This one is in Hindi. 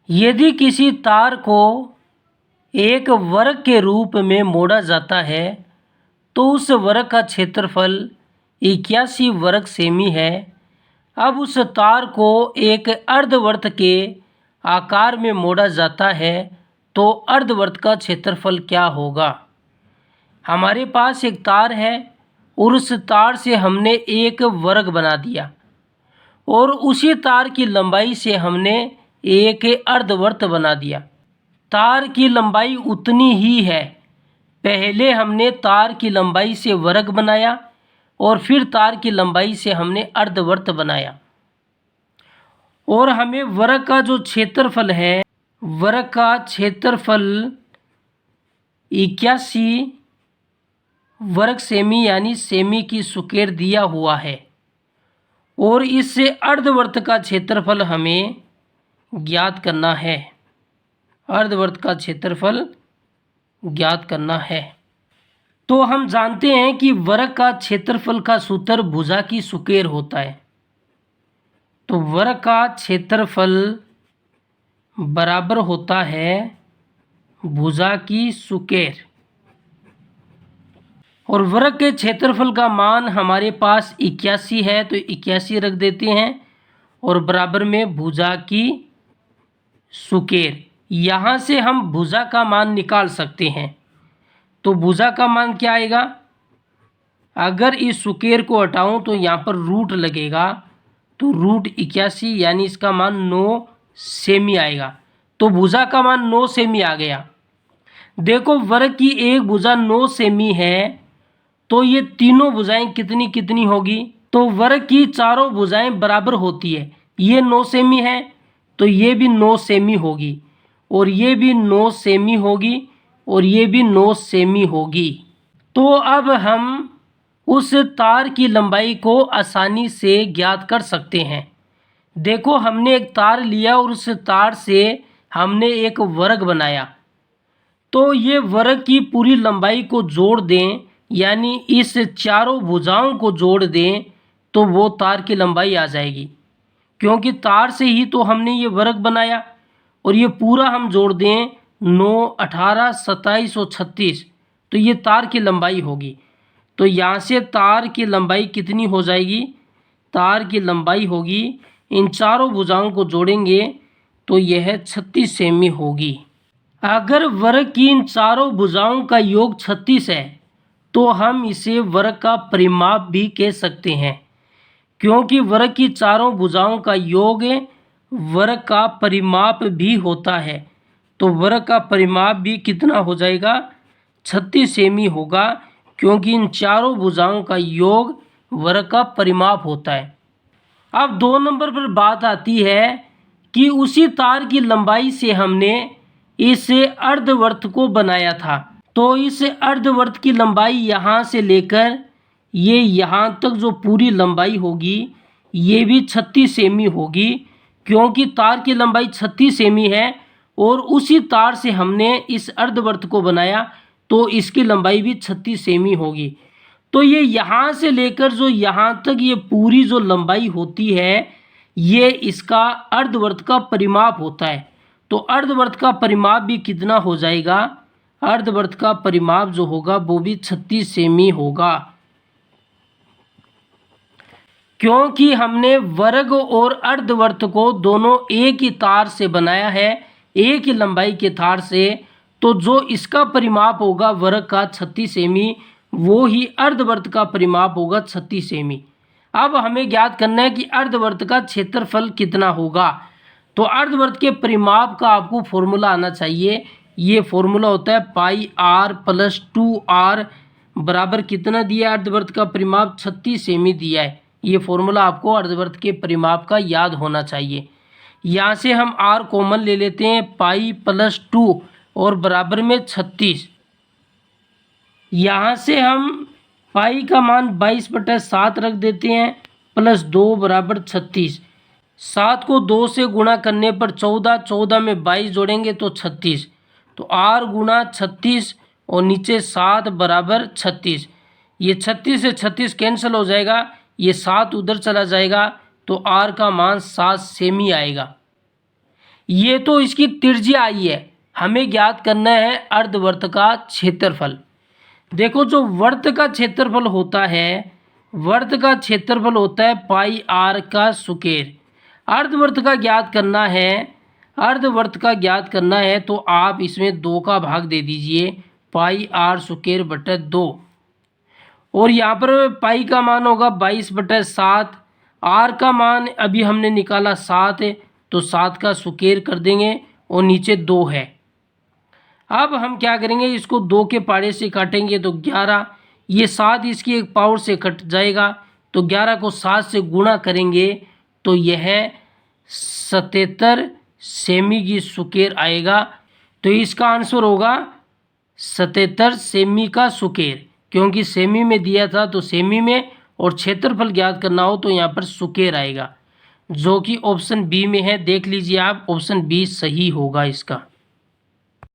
यदि किसी तार को एक वर्ग के रूप में मोड़ा जाता है तो उस वर्ग का क्षेत्रफल 81 वर्ग सेमी है। अब उस तार को एक अर्धवर्त के आकार में मोड़ा जाता है तो अर्धवर्त का क्षेत्रफल क्या होगा। हमारे पास एक तार है और उस तार से हमने एक वर्ग बना दिया और उसी तार की लंबाई से हमने एक अर्धवर्त बना दिया। तार की लंबाई उतनी ही है। पहले हमने तार की लंबाई से वर्ग बनाया और फिर तार की लंबाई से हमने अर्धवर्त बनाया और हमें वर्ग का जो क्षेत्रफल है, वर्ग का क्षेत्रफल 81 वर्ग सेमी यानी सेमी की स्क्वायर दिया हुआ है और इससे अर्धवर्त का क्षेत्रफल हमें ज्ञात करना है। अर्धवर्त का क्षेत्रफल ज्ञात करना है। तो हम जानते हैं कि वर्ग का क्षेत्रफल का सूत्र भुजा की स्क्वायर होता है। तो वर्ग का क्षेत्रफल बराबर होता है भुजा की स्क्वायर और वर्ग के क्षेत्रफल का मान हमारे पास 81 है तो 81 रख देते हैं और बराबर में भुजा की स्क्वायर। यहाँ से हम भुजा का मान निकाल सकते हैं। तो भुजा का मान क्या आएगा, अगर इस स्क्वायर को हटाऊं तो यहाँ पर रूट लगेगा तो रूट 81 यानी इसका मान 9 सेमी आएगा। तो भुजा का मान 9 सेमी आ गया। देखो वर्ग की एक भुजा 9 सेमी है तो ये तीनों भुजाएं कितनी कितनी होगी। तो वर्ग की चारों भुजाएं बराबर होती है। ये 9 सेमी है तो ये भी 9 सेमी होगी और ये भी 9 सेमी होगी और ये भी 9 सेमी होगी। तो अब हम उस तार की लंबाई को आसानी से ज्ञात कर सकते हैं। देखो हमने एक तार लिया और उस तार से हमने एक वर्ग बनाया। तो ये वर्ग की पूरी लंबाई को जोड़ दें यानी इस चारों भुजाओं को जोड़ दें तो वो तार की लंबाई आ जाएगी, क्योंकि तार से ही तो हमने ये वर्ग बनाया। और ये पूरा हम जोड़ दें 9, 18, 27 और 36 तो ये तार की लंबाई होगी। तो यहाँ से तार की लंबाई कितनी हो जाएगी, तार की लंबाई होगी, इन चारों भुजाओं को जोड़ेंगे तो यह 36 सेमी होगी। अगर वर्ग की इन चारों भुजाओं का योग 36 है तो हम इसे वर्ग का परिमाप भी कह सकते हैं, क्योंकि वर्ग की चारों भुजाओं का योग वर्ग का परिमाप भी होता है। तो वर्ग का परिमाप भी कितना हो जाएगा, 36 सेमी होगा, क्योंकि इन चारों भुजाओं का योग वर्ग का परिमाप होता है। अब 2 नंबर पर बात आती है कि उसी तार की लंबाई से हमने इस अर्धवर्त को बनाया था। तो इस अर्धवर्त की लंबाई यहाँ से लेकर ये यहाँ तक जो पूरी लंबाई होगी ये भी 36 सेमी होगी, क्योंकि तार की लंबाई 36 सेमी है और उसी तार से हमने इस अर्धवर्त को बनाया तो इसकी लंबाई भी 36 सेमी होगी। तो ये यहाँ से लेकर जो यहाँ तक ये पूरी जो लंबाई होती है ये इसका अर्धवर्त का परिमाप होता है। तो अर्धवर्त का परिमाप भी कितना हो जाएगा, अर्धवर्त का परिमाप जो होगा वो भी 36 सेमी होगा, क्योंकि हमने वर्ग और अर्धवर्त को दोनों एक ही तार से बनाया है, एक ही लंबाई के तार से। तो जो इसका परिमाप होगा वर्ग का 36 सेमी, वो ही अर्धवर्त का परिमाप होगा 36 सेमी। अब हमें ज्ञात करना है कि अर्धवर्त का क्षेत्रफल कितना होगा। तो अर्धवर्त के परिमाप का आपको फॉर्मूला आना चाहिए। ये फॉर्मूला होता है पाई आर प्लस 2r बराबर कितना दिया है, अर्धवर्त का परिमाप 36 सेमी दिया है। ये फॉर्मूला आपको अर्धवर्त के परिमाप का याद होना चाहिए। यहाँ से हम r कॉमन ले लेते हैं, पाई प्लस 2 और बराबर में 36। यहाँ से हम पाई का मान 22/7 रख देते हैं प्लस 2 बराबर 36। 7 को 2 से गुणा करने पर 14, 14 में 22 जोड़ेंगे तो 36। तो r गुणा 36 और नीचे 7 बराबर 36। ये 36 से 36 कैंसिल हो जाएगा, ये 7 उधर चला जाएगा तो r का मान 7 सेमी आएगा। ये तो इसकी त्रिज्या आई है, हमें ज्ञात करना है अर्धवृत्त का क्षेत्रफल। देखो जो वर्त का क्षेत्रफल होता है, वर्त का क्षेत्रफल होता है पाई आर का स्क्वायर। अर्धवृत्त का ज्ञात करना है, अर्धवृत्त का ज्ञात करना है तो आप इसमें 2 का भाग दे दीजिए, पाई आर स्क्वायर बटे 2। और यहाँ पर पाई का मान होगा 22/7, आर का मान अभी हमने निकाला 7 है, तो 7 का स्क्वायर कर देंगे और नीचे 2 है। अब हम क्या करेंगे, इसको 2 के पाड़े से काटेंगे तो 11, ये 7 इसकी एक पावर से कट जाएगा, तो 11 को 7 से गुणा करेंगे तो यह 77 सेमी की स्क्वायर आएगा। तो इसका आंसर होगा 77 सेमी का स्क्वायर, क्योंकि सेमी में दिया था तो सेमी में, और क्षेत्रफल ज्ञात करना हो तो यहाँ पर स्क्वायर आएगा, जो कि ऑप्शन बी में है। देख लीजिए आप, ऑप्शन बी सही होगा इसका।